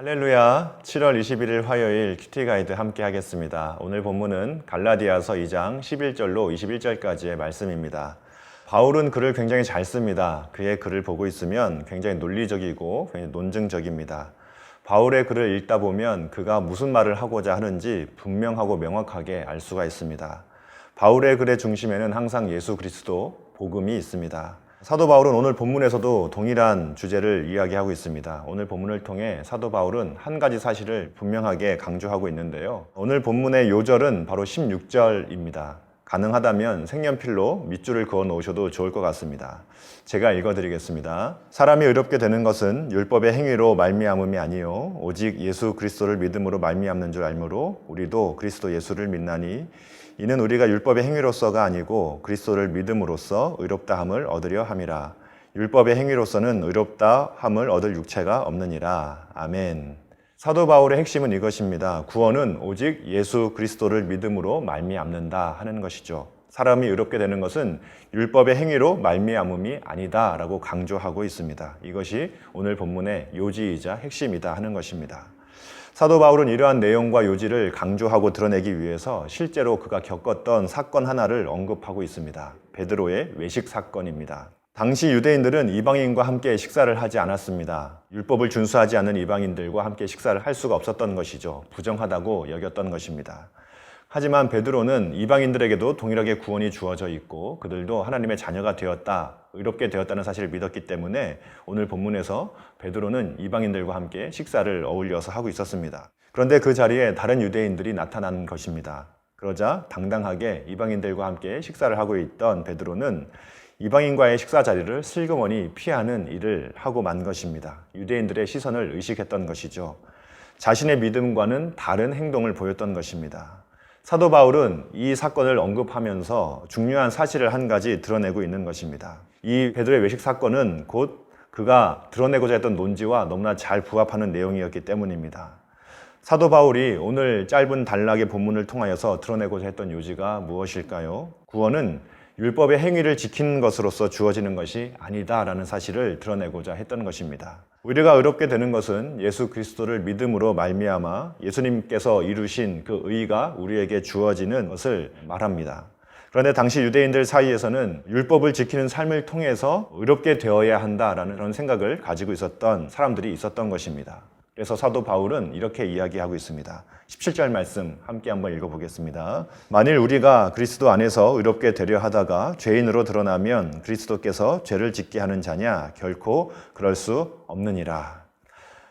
할렐루야. 7월 21일 화요일 큐티 가이드 함께 하겠습니다. 오늘 본문은 갈라디아서 2장 11절로 21절까지의 말씀입니다. 바울은 글을 굉장히 잘 씁니다. 그의 글을 보고 있으면 굉장히 논리적이고 굉장히 논증적입니다. 바울의 글을 읽다 보면 그가 무슨 말을 하고자 하는지 분명하고 명확하게 알 수가 있습니다. 바울의 글의 중심에는 항상 예수 그리스도, 복음이 있습니다. 사도 바울은 오늘 본문에서도 동일한 주제를 이야기하고 있습니다. 오늘 본문을 통해 사도 바울은 한 가지 사실을 분명하게 강조하고 있는데요. 오늘 본문의 요절은 바로 16절입니다. 가능하다면 색연필로 밑줄을 그어 놓으셔도 좋을 것 같습니다. 제가 읽어드리겠습니다. 사람이 의롭게 되는 것은 율법의 행위로 말미암음이 아니요 오직 예수 그리스도를 믿음으로 말미암는 줄 알므로 우리도 그리스도 예수를 믿나니 이는 우리가 율법의 행위로서가 아니고 그리스도를 믿음으로써 의롭다함을 얻으려 함이라. 율법의 행위로서는 의롭다함을 얻을 육체가 없느니라. 아멘. 사도 바울의 핵심은 이것입니다. 구원은 오직 예수 그리스도를 믿음으로 말미암는다 하는 것이죠. 사람이 의롭게 되는 것은 율법의 행위로 말미암음이 아니다라고 강조하고 있습니다. 이것이 오늘 본문의 요지이자 핵심이다 하는 것입니다. 사도 바울은 이러한 내용과 요지를 강조하고 드러내기 위해서 실제로 그가 겪었던 사건 하나를 언급하고 있습니다. 베드로의 외식 사건입니다. 당시 유대인들은 이방인과 함께 식사를 하지 않았습니다. 율법을 준수하지 않는 이방인들과 함께 식사를 할 수가 없었던 것이죠. 부정하다고 여겼던 것입니다. 하지만 베드로는 이방인들에게도 동일하게 구원이 주어져 있고 그들도 하나님의 자녀가 되었다, 의롭게 되었다는 사실을 믿었기 때문에 오늘 본문에서 베드로는 이방인들과 함께 식사를 어울려서 하고 있었습니다. 그런데 그 자리에 다른 유대인들이 나타난 것입니다. 그러자 당당하게 이방인들과 함께 식사를 하고 있던 베드로는 이방인과의 식사 자리를 슬그머니 피하는 일을 하고 만 것입니다. 유대인들의 시선을 의식했던 것이죠. 자신의 믿음과는 다른 행동을 보였던 것입니다. 사도 바울은 이 사건을 언급하면서 중요한 사실을 한 가지 드러내고 있는 것입니다. 이 베드로의 외식 사건은 곧 그가 드러내고자 했던 논지와 너무나 잘 부합하는 내용이었기 때문입니다. 사도 바울이 오늘 짧은 단락의 본문을 통하여서 드러내고자 했던 요지가 무엇일까요? 구원은 율법의 행위를 지키는 것으로서 주어지는 것이 아니다라는 사실을 드러내고자 했던 것입니다. 우리가 의롭게 되는 것은 예수 그리스도를 믿음으로 말미암아 예수님께서 이루신 그 의가 우리에게 주어지는 것을 말합니다. 그런데 당시 유대인들 사이에서는 율법을 지키는 삶을 통해서 의롭게 되어야 한다라는 그런 생각을 가지고 있었던 사람들이 있었던 것입니다. 그래서 사도 바울은 이렇게 이야기하고 있습니다. 17절 말씀 함께 한번 읽어보겠습니다. 만일 우리가 그리스도 안에서 의롭게 되려 하다가 죄인으로 드러나면 그리스도께서 죄를 짓게 하는 자냐? 결코 그럴 수 없느니라.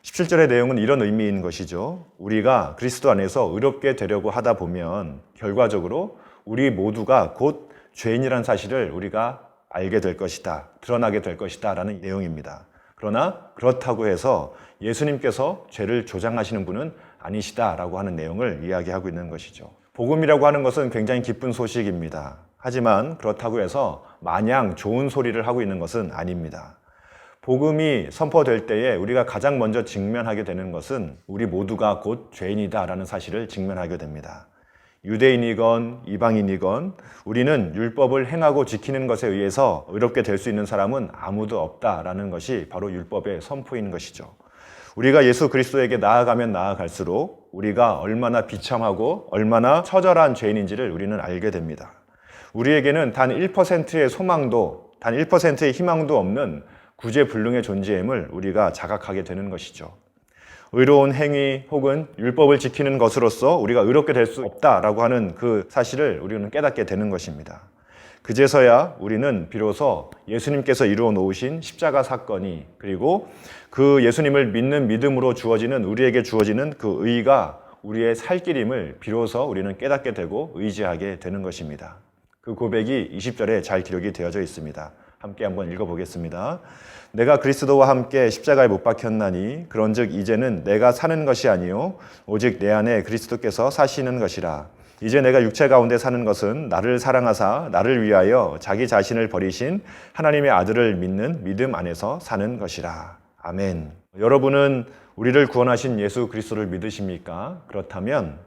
17절의 내용은 이런 의미인 것이죠. 우리가 그리스도 안에서 의롭게 되려고 하다 보면 결과적으로 우리 모두가 곧 죄인이라는 사실을 우리가 알게 될 것이다. 드러나게 될 것이다 라는 내용입니다. 그러나 그렇다고 해서 예수님께서 죄를 조장하시는 분은 아니시다라고 하는 내용을 이야기하고 있는 것이죠. 복음이라고 하는 것은 굉장히 기쁜 소식입니다. 하지만 그렇다고 해서 마냥 좋은 소리를 하고 있는 것은 아닙니다. 복음이 선포될 때에 우리가 가장 먼저 직면하게 되는 것은 우리 모두가 곧 죄인이다라는 사실을 직면하게 됩니다. 유대인이건 이방인이건 우리는 율법을 행하고 지키는 것에 의해서 의롭게 될 수 있는 사람은 아무도 없다라는 것이 바로 율법의 선포인 것이죠. 우리가 예수 그리스도에게 나아가면 나아갈수록 우리가 얼마나 비참하고 얼마나 처절한 죄인인지를 우리는 알게 됩니다. 우리에게는 단 1%의 소망도 단 1%의 희망도 없는 구제불능의 존재임을 우리가 자각하게 되는 것이죠. 의로운 행위 혹은 율법을 지키는 것으로서 우리가 의롭게 될 수 없다라고 하는 그 사실을 우리는 깨닫게 되는 것입니다. 그제서야 우리는 비로소 예수님께서 이루어 놓으신 십자가 사건이 그리고 그 예수님을 믿는 믿음으로 우리에게 주어지는 그 의가 우리의 살 길임을 비로소 우리는 깨닫게 되고 의지하게 되는 것입니다. 그 고백이 20절에 잘 기록이 되어져 있습니다. 함께 한번 읽어보겠습니다. 내가 그리스도와 함께 십자가에 못 박혔나니 그런즉 이제는 내가 사는 것이 아니요 오직 내 안에 그리스도께서 사시는 것이라. 이제 내가 육체 가운데 사는 것은 나를 사랑하사 나를 위하여 자기 자신을 버리신 하나님의 아들을 믿는 믿음 안에서 사는 것이라. 아멘. 여러분은 우리를 구원하신 예수 그리스도를 믿으십니까? 그렇다면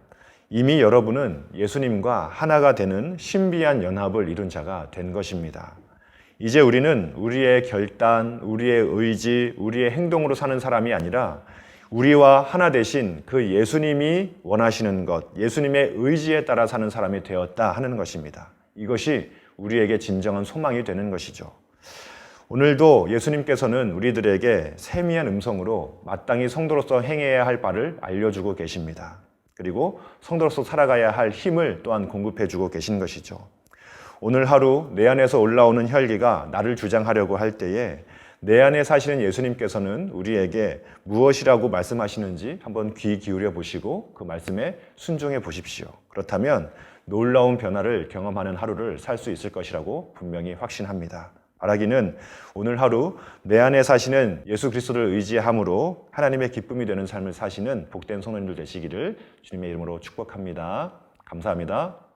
이미 여러분은 예수님과 하나가 되는 신비한 연합을 이룬 자가 된 것입니다. 이제 우리는 우리의 결단, 우리의 의지, 우리의 행동으로 사는 사람이 아니라 우리와 하나 되신 그 예수님이 원하시는 것, 예수님의 의지에 따라 사는 사람이 되었다 하는 것입니다. 이것이 우리에게 진정한 소망이 되는 것이죠. 오늘도 예수님께서는 우리들에게 세미한 음성으로 마땅히 성도로서 행해야 할 바를 알려주고 계십니다. 그리고 성도로서 살아가야 할 힘을 또한 공급해주고 계신 것이죠. 오늘 하루 내 안에서 올라오는 혈기가 나를 주장하려고 할 때에 내 안에 사시는 예수님께서는 우리에게 무엇이라고 말씀하시는지 한번 귀 기울여 보시고 그 말씀에 순종해 보십시오. 그렇다면 놀라운 변화를 경험하는 하루를 살 수 있을 것이라고 분명히 확신합니다. 바라기는 오늘 하루 내 안에 사시는 예수 그리스도를 의지함으로 하나님의 기쁨이 되는 삶을 사시는 복된 성도님들 되시기를 주님의 이름으로 축복합니다. 감사합니다.